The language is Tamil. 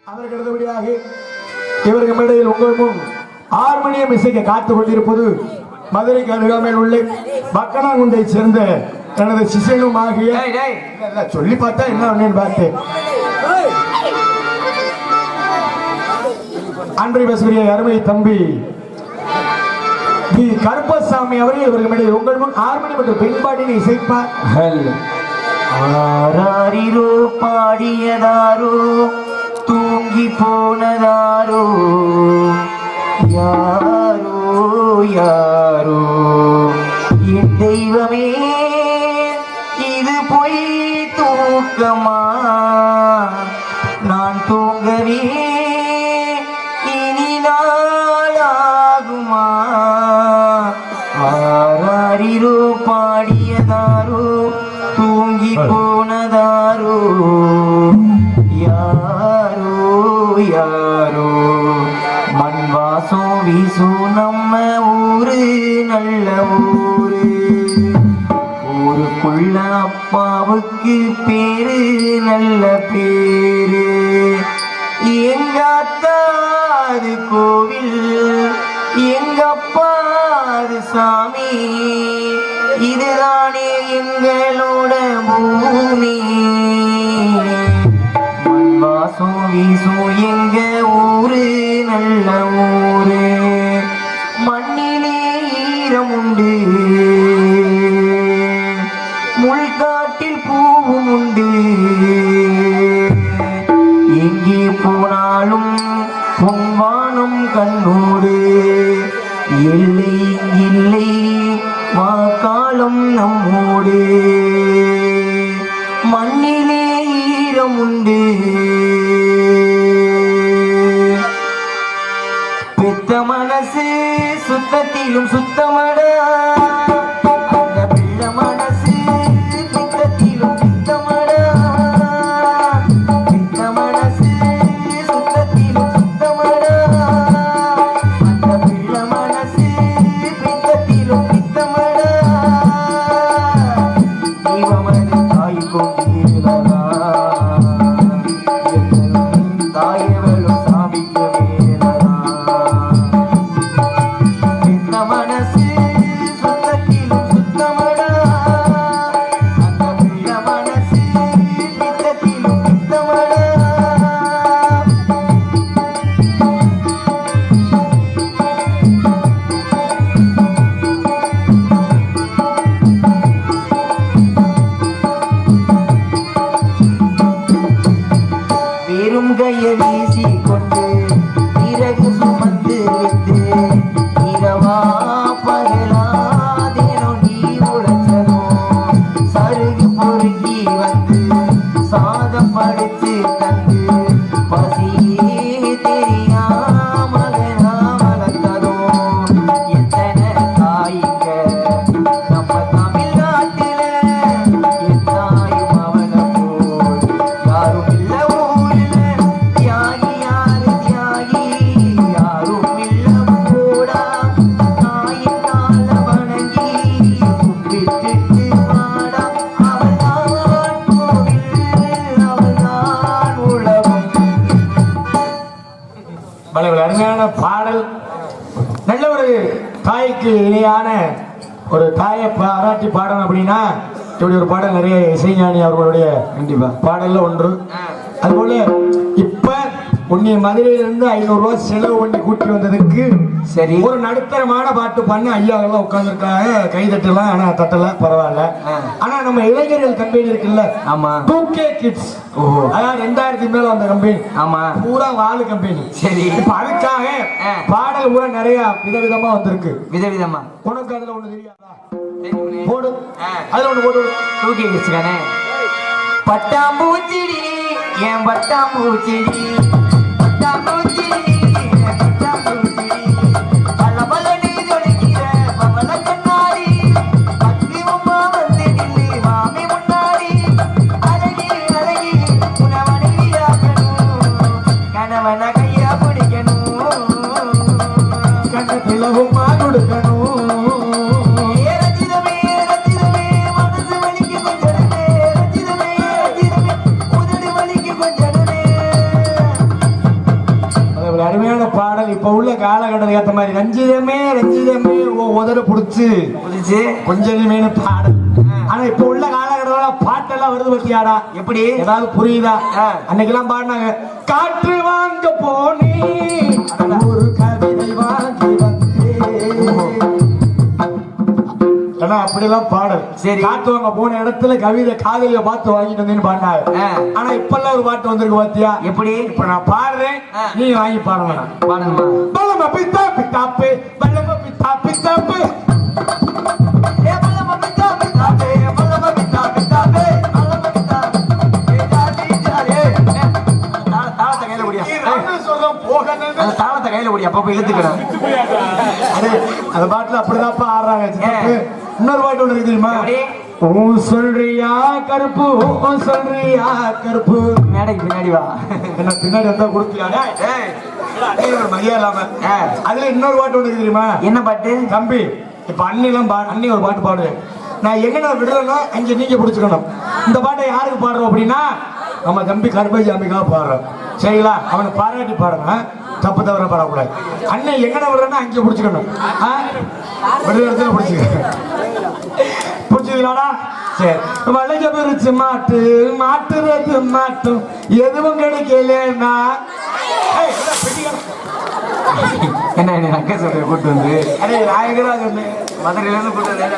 அதற்கு அடுத்தபடியாக இவருக்கு மேடையில் உங்கள் முன் ஹார்மோனியம் இசைக்க காத்துக் கொண்டிருப்பது மதுரைக்கு அருகாமையில் உள்ள பக்கனாங்குண்டை சேர்ந்த எனது சிசனும் ஆகிய சொல்லி பார்த்தா என்ன ஒன்னு பார்த்தேன் அன்றை பேசுகிற அருமை தம்பி தி கருப்பசாமி அவர்கள் இவருக்கு மேடையில் உங்கள் முன் ஹார்மோனியம் மற்றும் பின்பாட்டினை இசைப்பார். ஆராரிரோ பாடியதாரோ தூங்கி போனதாரோ யாரோ யாரோ என் தெய்வமே இது பொய் தூக்கமா நான் தூங்கவே இனி நாளாகுமா ஆராரிரோ பாடியதாரோ தூங்கி போனதாரோ யாரோ யாரோ மண் வாசம் வீசும் நம்ம ஊரு நல்ல ஊரு ஊருக்குள்ள அப்பாவுக்கு பேரு நல்ல பேரு எங்க அத்தாது கோவில் எங்க அப்பாது சாமி இதுதானே எங்களோட பூமி மண் வாசம் வீசும் எங்க ஊரு நல்ல ஊரு மண்ணிலே ஈரம் உண்டு முள்காட்டில் பூவும் உண்டு எங்கே போனாலும் பொன்வானம் கண்ணோடு இல்லை இல்லை வாக்காலம் நம்மோடு மண்ணிலே ஈரம் உண்டு பெத்த மனசு சுத்தத்திலும் சுத்தமடா அந்த பிள்ளை மனசு பித்தத்திலும் பித்தமடா பெத்த மனசு சுத்தத்திலும் சுத்தமடா அந்த பிள்ளை மனசு பித்தத்திலும் பித்தமடா தெய்வமது தாய் கொண்டீரா தாயவளும் சாமிக்கு மேலரா இந்த மனசு சுத்தத்திலும் சுத்தமடா அந்த பிள்ளை மனசு பித்தத்திலும் பித்தமடா வெறும் கைய வீசி கொண்டு இறகு சுமந்து விட்டு இரவா பகலாதேனோ நீ உழைச்சதோ சருகு பொறுக்கி வந்து சாதம் படித்து தந்து பசியே தெரியாமலனா வளர்த்ததோ எத்தனை தாய்ங்க நம்ம தமிழ்நாட்டில என் தாயும் அவனை போல் யாரும் இல்ல ஊரில் தியாகி யாரு தியாகி யாரும் இல்ல போடா தாயின் கால வணங்கி கும்பிட்டுட்டு வாடா அவள்தான் கோவில் அவள்தான் உலகம். பல அருமையான பாடல் நல்ல ஒரு தாய்க்கு இணையான ஒரு தாயை பாராட்டி பாடணும் அப்படின்னா இப்படி ஒரு பாடல் நிறைய இசைஞானி அவர்களுடைய கண்டிப்பா பாடல்ல ஒன்று. அதுபோல இப்ப உன்னை மதுரையிலிருந்து 500 ரூபாய் செலவு பண்ணி கூட்டி வந்ததுக்கு சரி ஒரு நடுத்தரமான பாட்டு பண்ண ஐயா எல்லாம் உட்கார்ந்துருக்காங்க. கை தட்டலாம், ஆனா தட்டல பரவாயில்ல. ஆனா நம்ம இளைஞர்கள் கம்பெனி இருக்குல்ல, ஆமா 2K கிட்ஸ், அதான் 2000 மேல வந்த கம்பெனி, ஆமா பூரா வாழு கம்பெனி. சரி இப்ப அதுக்காக பாடல் பூரா நிறைய விதவிதமா வந்திருக்கு. விதவிதமா உனக்கு அதுல ஒண்ணு தெரியாதா? போடு, அதுல ஒண்ணு போட்டு தூக்கி வச்சுக்கானே. பட்டாம்பூச்சிடி என் பட்டாம்பூச்சிடி பட்டாம்பூச்சிடி என் பட்டாம்பூச்சிடி பல பலனை தொலைக்கிற பவள கண்ணாடி பத்திரமா வந்து நில்லு மாமி முன்னாடி அழகி அழகி உன மனைவியாக்கணும் கணவன கையா பிடிக்கணும் கண்ணத்துல உமா கொடுக்கணும். பாடல் இப்ப உள்ள காலகட்டத்துக்கு ஏத்த மாதிரி ரஞ்சிதமே ரஞ்சிதமே உதட புடிச்சு புடிச்சு கொஞ்சமே பாடல். ஆனா இப்ப உள்ள காலகட்டத்துல பாட்டெல்லாம் வருது பத்தியாடா, எப்படி ஏதாவது புரியுதா? அன்னைக்கெல்லாம் பாடினாங்க, காற்று வாங்க போனே ஒரு கவிதை வாங்கி வந்தேன். ஆனா அப்படிலாம் பாடல். சரி. காத்து வாங்க போன இடத்துல கவிதை காதலிய பார்த்து வாங்கிட்டு வந்தேன்னு பாடினாங்க. ஆனா இப்பெல்லாம் ஒரு பாட்டு வந்திருக்கு பாத்தியா? எப்படி? இப்ப நான் பாடுறேன், நீ வாங்கி பாருங்க. பாடுங்கம்மா. பலம பித்தா பித்தாப்பு, பலம பித்தா பித்தாப்பு, ஏ பலம பித்தா பித்தாப்பே, பலம பித்தா பித்தாப்பே, பலம பித்தா ஏ ஜாதி ஜாரே. தாளத்தை கையில முடியா? அந்த தாளத்தை கையில முடியா? அப்ப இழுத்துக்கிறேன். அந்த பாட்டுல அப்படிதான்ப்பா ஆடுறாங்க. சித்தப்பு. இன்னொரு பாட்டு ஒண்ணு இருக்கு தெரியுமா? ஓ சொல்றியா கருப்பு, ஓ சொல்றியா கருப்பு. மேடைக்கு பின்னாடி வா. என்ன பின்னாடி வந்தா கொடுப்பியாடா? மரியாதை இல்லாம. அதுல இன்னொரு பாட்டு ஒண்ணு இருக்கு தெரியுமா? என்ன பாட்டு? தம்பி, இப்ப அண்ணி ஒரு பாட்டு பாடுவேன். நான் எங்க நான் விடுறேனோ அங்க நீங்க பிடிச்சுக்கணும். இந்த பாட்டை யாருக்கு பாடுறோம் அப்படின்னா நம்ம தம்பி கருப்பைசாமிக்காக பாடுறோம். சரிங்களா? அவனை பாராட்டி பாடுங்க, தப்பு தவிர பாடக்கூடாது. அண்ணன் எங்கட விடுறேன்னா அங்கே பிடிச்சுக்கணும். விடுற இடத்துல பிடிச்சிக்க. பிடிச்சிக்கலாடா? சரி. வளைக்க பிரிச்சு மாட்டு மாட்டுறது மாட்டும் எதுவும் கிடைக்கலன்னா என்ன அக்கா சொல்ற கூட்டு வந்து அரே நாயகராக மதுரையில இருந்து கூட்டு வந்து